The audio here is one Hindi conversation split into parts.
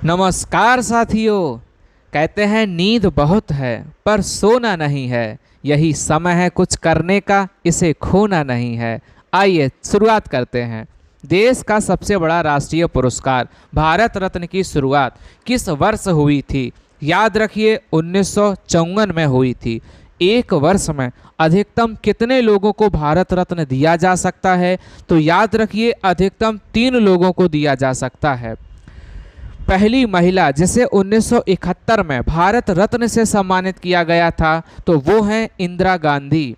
नमस्कार साथियों। कहते हैं नींद बहुत है पर सोना नहीं है, यही समय है कुछ करने का, इसे खोना नहीं है। आइए शुरुआत करते हैं। देश का सबसे बड़ा राष्ट्रीय पुरस्कार भारत रत्न की शुरुआत किस वर्ष हुई थी? याद रखिए 1954 में हुई थी। एक वर्ष में अधिकतम कितने लोगों को भारत रत्न दिया जा सकता है? तो याद रखिए अधिकतम 3 लोगों को दिया जा सकता है। पहली महिला जिसे 1971 में भारत रत्न से सम्मानित किया गया था तो वो हैं इंदिरा गांधी।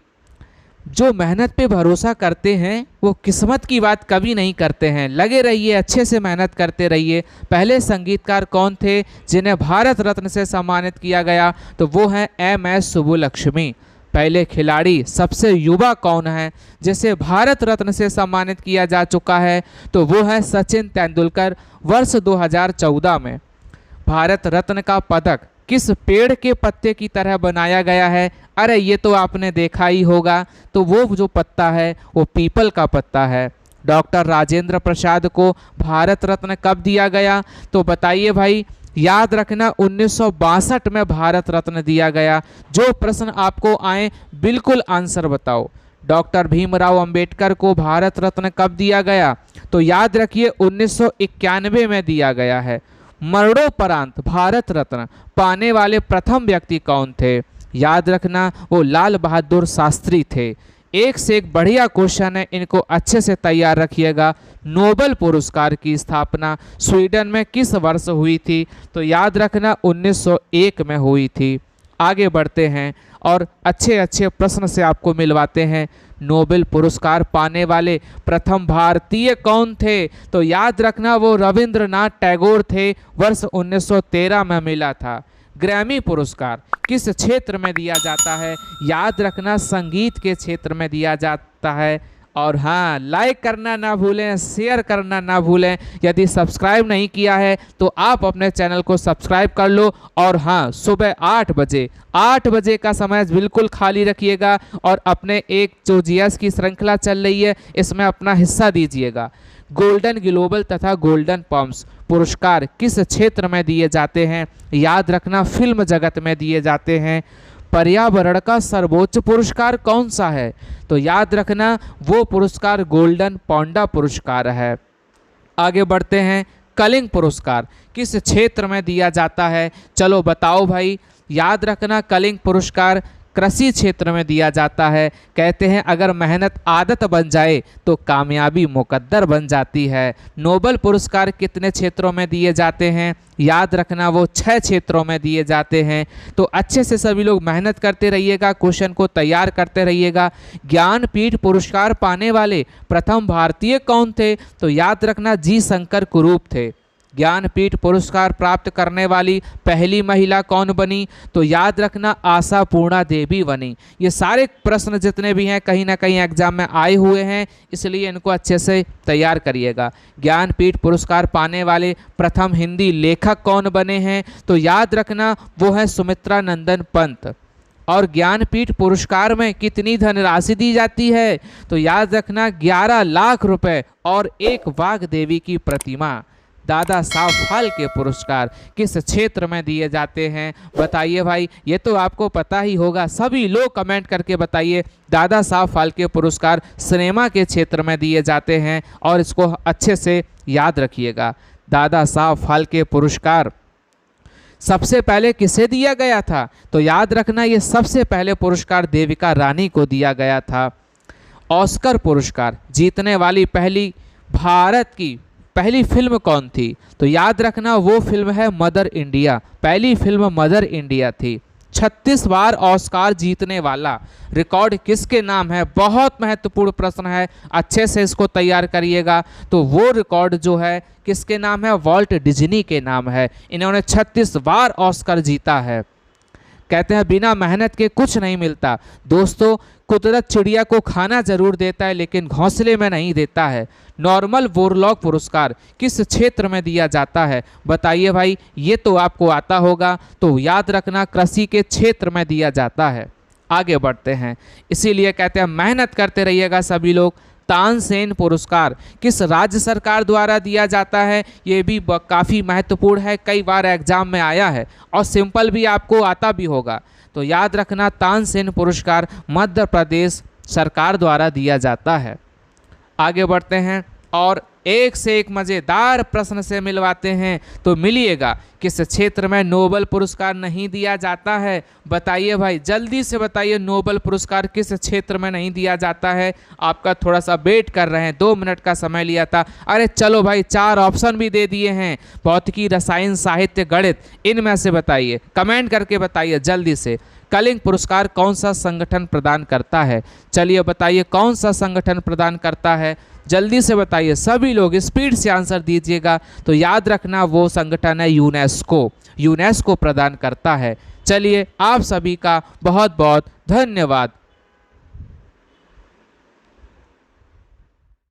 जो मेहनत पे भरोसा करते हैं वो किस्मत की बात कभी नहीं करते हैं। लगे रहिए, अच्छे से मेहनत करते रहिए। पहले संगीतकार कौन थे जिन्हें भारत रत्न से सम्मानित किया गया? तो वो हैं MS सुब्बुलक्ष्मी। पहले खिलाड़ी सबसे युवा कौन है जिसे भारत रत्न से सम्मानित किया जा चुका है? तो वो है सचिन तेंदुलकर। वर्ष 2014 में भारत रत्न का पदक किस पेड़ के पत्ते की तरह बनाया गया है? अरे ये तो आपने देखा ही होगा। तो वो जो पत्ता है वो पीपल का पत्ता है। डॉक्टर राजेंद्र प्रसाद को भारत रत्न कब दिया गया? तो बताइए भाई। याद रखना 1962 में भारत रत्न दिया गया। जो प्रश्न आपको आए बिल्कुल आंसर बताओ। डॉक्टर भीमराव अंबेडकर को भारत रत्न कब दिया गया? तो याद रखिए 1991 में दिया गया है। मरणोपरांत भारत रत्न पाने वाले प्रथम व्यक्ति कौन थे? याद रखना वो लाल बहादुर शास्त्री थे। एक से एक बढ़िया क्वेश्चन है, इनको अच्छे से तैयार रखिएगा। नोबेल पुरस्कार की स्थापना स्वीडन में किस वर्ष हुई थी? तो याद रखना 1901 में हुई थी। आगे बढ़ते हैं और अच्छे अच्छे प्रश्न से आपको मिलवाते हैं। नोबेल पुरस्कार पाने वाले प्रथम भारतीय कौन थे? तो याद रखना वो रविंद्रनाथ टैगोर थे। वर्ष 1913 में मिला था। ग्रैमी पुरस्कार किस क्षेत्र में दिया जाता है? याद रखना संगीत के क्षेत्र में दिया जाता है। और हाँ, लाइक करना ना भूलें, शेयर करना ना भूलें। यदि सब्सक्राइब नहीं किया है तो आप अपने चैनल को सब्सक्राइब कर लो। और हाँ, सुबह 8 बजे का समय बिल्कुल खाली रखिएगा और अपने एक जो GS की श्रृंखला चल रही है इसमें अपना हिस्सा दीजिएगा। गोल्डन ग्लोबल तथा गोल्डन पम्प्स पुरस्कार किस क्षेत्र में दिए जाते हैं? याद रखना फिल्म जगत में दिए जाते हैं। पर्यावरण का सर्वोच्च पुरस्कार कौन सा है? तो याद रखना वो पुरस्कार गोल्डन पांडा पुरस्कार है। आगे बढ़ते हैं। कलिंग पुरस्कार किस क्षेत्र में दिया जाता है? चलो बताओ भाई। याद रखना कलिंग पुरस्कार कृषि क्षेत्र में दिया जाता है। कहते हैं अगर मेहनत आदत बन जाए तो कामयाबी मुकद्दर बन जाती है। नोबेल पुरस्कार कितने क्षेत्रों में दिए जाते हैं? याद रखना वो 6 क्षेत्रों में दिए जाते हैं। तो अच्छे से सभी लोग मेहनत करते रहिएगा, क्वेश्चन को तैयार करते रहिएगा। ज्ञानपीठ पुरस्कार पाने वाले प्रथम भारतीय कौन थे? तो याद रखना जी शंकर कुरूप थे। ज्ञानपीठ पुरस्कार प्राप्त करने वाली पहली महिला कौन बनी? तो याद रखना आशा पूर्णा देवी बनी। ये सारे प्रश्न जितने भी हैं कहीं ना कहीं एग्जाम में आए हुए हैं, इसलिए इनको अच्छे से तैयार करिएगा। ज्ञानपीठ पुरस्कार पाने वाले प्रथम हिंदी लेखक कौन बने हैं? तो याद रखना वो है सुमित्रा नंदन पंत। और ज्ञानपीठ पुरस्कार में कितनी धनराशि दी जाती है? तो याद रखना 11 लाख रुपए और एक वाघ देवी की प्रतिमा। दादा साहब फाल्के पुरस्कार किस क्षेत्र में दिए जाते हैं? बताइए भाई, ये तो आपको पता ही होगा। सभी लोग कमेंट करके बताइए। दादा साहब फाल्के पुरस्कार सिनेमा के क्षेत्र में दिए जाते हैं और इसको अच्छे से याद रखिएगा। दादा साहब फाल्के पुरस्कार सबसे पहले किसे दिया गया था? तो याद रखना ये सबसे पहले पुरस्कार देविका रानी को दिया गया था। ऑस्कर पुरस्कार जीतने वाली भारत की पहली फिल्म कौन थी? तो याद रखना वो फिल्म है मदर इंडिया। पहली फिल्म मदर इंडिया थी। 36 बार ऑस्कार जीतने वाला रिकॉर्ड किसके नाम है? बहुत महत्वपूर्ण प्रश्न है, अच्छे से इसको तैयार करिएगा। तो वो रिकॉर्ड जो है किसके नाम है? वॉल्ट डिज्नी के नाम है। इन्होंने 36 बार ऑस्कर जीता है। कहते हैं बिना मेहनत के कुछ नहीं मिलता। दोस्तों, कुदरत चिड़िया को खाना जरूर देता है लेकिन घोंसले में नहीं देता है। नॉर्मल बोरलॉग पुरस्कार किस क्षेत्र में दिया जाता है? बताइए भाई, ये तो आपको आता होगा। तो याद रखना कृषि के क्षेत्र में दिया जाता है। आगे बढ़ते हैं। इसीलिए कहते हैं मेहनत करते रहिएगा सभी लोग। तानसेन पुरस्कार किस राज्य सरकार द्वारा दिया जाता है, ये भी काफ़ी महत्वपूर्ण है, कई बार एग्जाम में आया है और सिंपल भी आपको आता भी होगा। तो याद रखना, तानसेन पुरस्कार मध्य प्रदेश सरकार द्वारा दिया जाता है। आगे बढ़ते हैं और एक से एक मज़ेदार प्रश्न से मिलवाते हैं। तो मिलिएगा, किस क्षेत्र में नोबेल पुरस्कार नहीं दिया जाता है? बताइए भाई, जल्दी से बताइए, नोबेल पुरस्कार किस क्षेत्र में नहीं दिया जाता है? आपका थोड़ा सा वेट कर रहे हैं, 2 मिनट का समय लिया था। अरे चलो भाई, 4 ऑप्शन भी दे दिए हैं, भौतिकी, रसायन, साहित्य, गणित, इनमें से बताइए, कमेंट करके बताइए जल्दी से। कलिंग पुरस्कार कौन सा संगठन प्रदान करता है? चलिए बताइए, कौन सा संगठन प्रदान करता है? जल्दी से बताइए, सभी लोग स्पीड से आंसर दीजिएगा। तो याद रखना, वो संगठन है यूनेस्को, यूनेस्को प्रदान करता है। चलिए, आप सभी का बहुत बहुत धन्यवाद।